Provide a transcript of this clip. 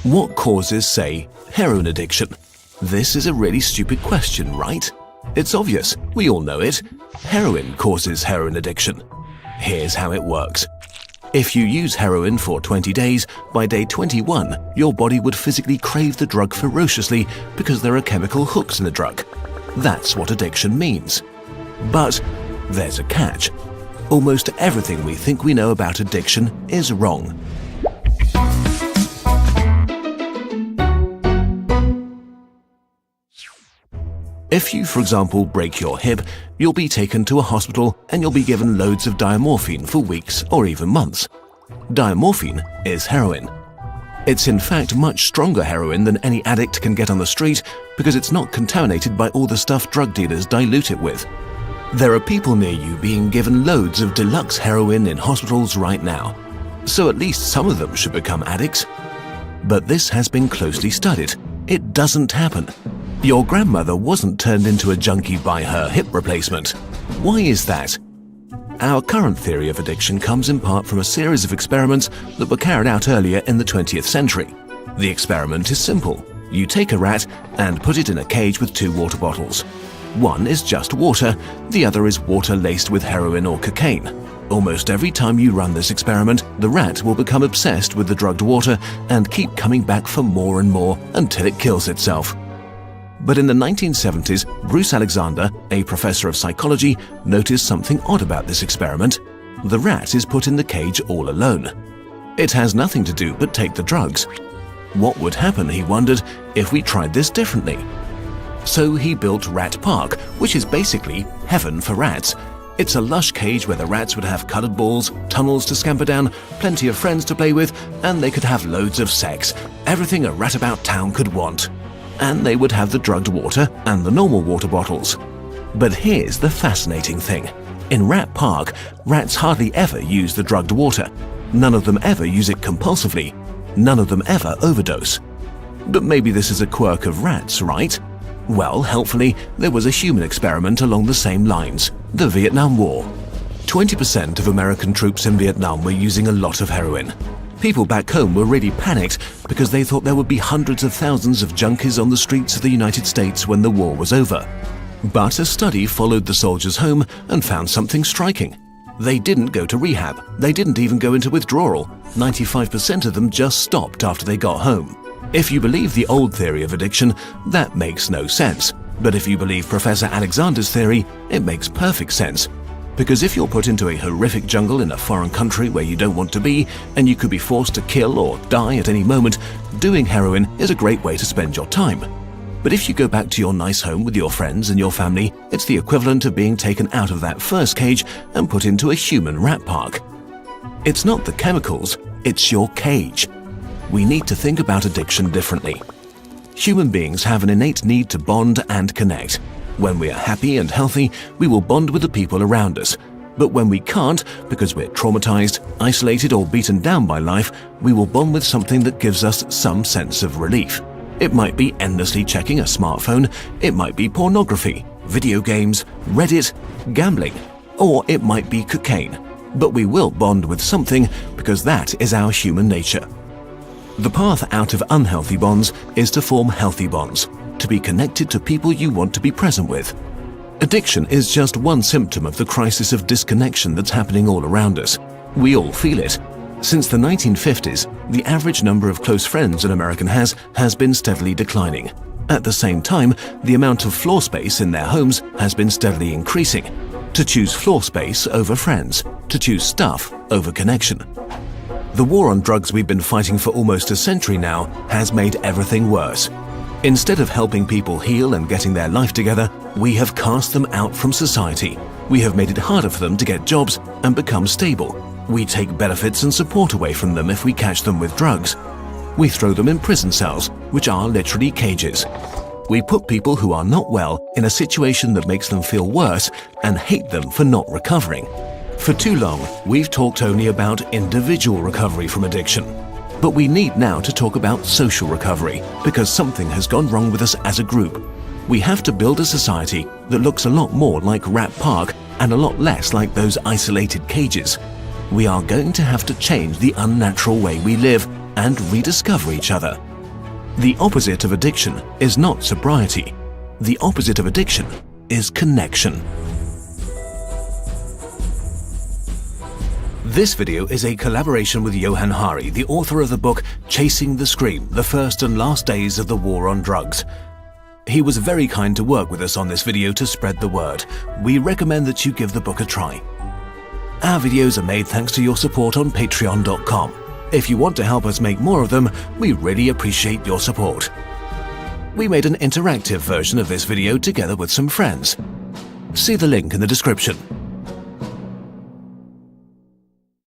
What causes, say, heroin addiction? This is a really stupid question, right? It's obvious, we all know it. Heroin causes heroin addiction. Here's how it works. If you use heroin for 20 days, by day 21, your body would physically crave the drug ferociously because there are chemical hooks in the drug. That's what addiction means. But there's a catch. Almost everything we think we know about addiction is wrong. If you, for example, break your hip, you'll be taken to a hospital and you'll be given loads of diamorphine for weeks or even months. Diamorphine is heroin. It's in fact much stronger heroin than any addict can get on the street because it's not contaminated by all the stuff drug dealers dilute it with. There are people near you being given loads of deluxe heroin in hospitals right now, so at least some of them should become addicts. But this has been closely studied. It doesn't happen. Your grandmother wasn't turned into a junkie by her hip replacement. Why is that? Our current theory of addiction comes in part from a series of experiments that were carried out earlier in the 20th century. The experiment is simple. You take a rat and put it in a cage with 2 water bottles. One is just water, the other is water laced with heroin or cocaine. Almost every time you run this experiment, the rat will become obsessed with the drugged water and keep coming back for more and more until it kills itself. But in the 1970s, Bruce Alexander, a professor of psychology, noticed something odd about this experiment. The rat is put in the cage all alone. It has nothing to do but take the drugs. What would happen, he wondered, if we tried this differently? So he built Rat Park, which is basically heaven for rats. It's a lush cage where the rats would have colored balls, tunnels to scamper down, plenty of friends to play with, and they could have loads of sex. Everything a rat about town could want. And they would have the drugged water and the normal water bottles. But here's the fascinating thing. In Rat Park, rats hardly ever use the drugged water. None of them ever use it compulsively. None of them ever overdose. But maybe this is a quirk of rats, right? Well, helpfully, there was a human experiment along the same lines, the Vietnam War. 20% of American troops in Vietnam were using a lot of heroin. People back home were really panicked because they thought there would be hundreds of thousands of junkies on the streets of the United States when the war was over. But a study followed the soldiers home and found something striking. They didn't go to rehab. They didn't even go into withdrawal. 95% of them just stopped after they got home. If you believe the old theory of addiction, that makes no sense. But if you believe Professor Alexander's theory, it makes perfect sense. Because if you're put into a horrific jungle in a foreign country where you don't want to be, and you could be forced to kill or die at any moment, doing heroin is a great way to spend your time. But if you go back to your nice home with your friends and your family, it's the equivalent of being taken out of that first cage and put into a human rat park. It's not the chemicals, it's your cage. We need to think about addiction differently. Human beings have an innate need to bond and connect. When we are happy and healthy, we will bond with the people around us. But when we can't, because we're traumatized, isolated, or beaten down by life, we will bond with something that gives us some sense of relief. It might be endlessly checking a smartphone, it might be pornography, video games, Reddit, gambling, or it might be cocaine. But we will bond with something because that is our human nature. The path out of unhealthy bonds is to form healthy bonds, to be connected to people you want to be present with. Addiction is just one symptom of the crisis of disconnection that's happening all around us. We all feel it. Since the 1950s, the average number of close friends an American has been steadily declining. At the same time, the amount of floor space in their homes has been steadily increasing. To choose floor space over friends, to choose stuff over connection. The war on drugs we've been fighting for almost a century now has made everything worse. Instead of helping people heal and getting their life together, we have cast them out from society. We have made it harder for them to get jobs and become stable. We take benefits and support away from them if we catch them with drugs. We throw them in prison cells, which are literally cages. We put people who are not well in a situation that makes them feel worse and hate them for not recovering. For too long, we've talked only about individual recovery from addiction. But we need now to talk about social recovery because something has gone wrong with us as a group. We have to build a society that looks a lot more like Rat Park and a lot less like those isolated cages. We are going to have to change the unnatural way we live and rediscover each other. The opposite of addiction is not sobriety. The opposite of addiction is connection. This video is a collaboration with Johann Hari, the author of the book Chasing the Scream: The First and Last Days of the War on Drugs. He was very kind to work with us on this video to spread the word. We recommend that you give the book a try. Our videos are made thanks to your support on patreon.com. If you want to help us make more of them, we really appreciate your support. We made an interactive version of this video together with some friends. See the link in the description.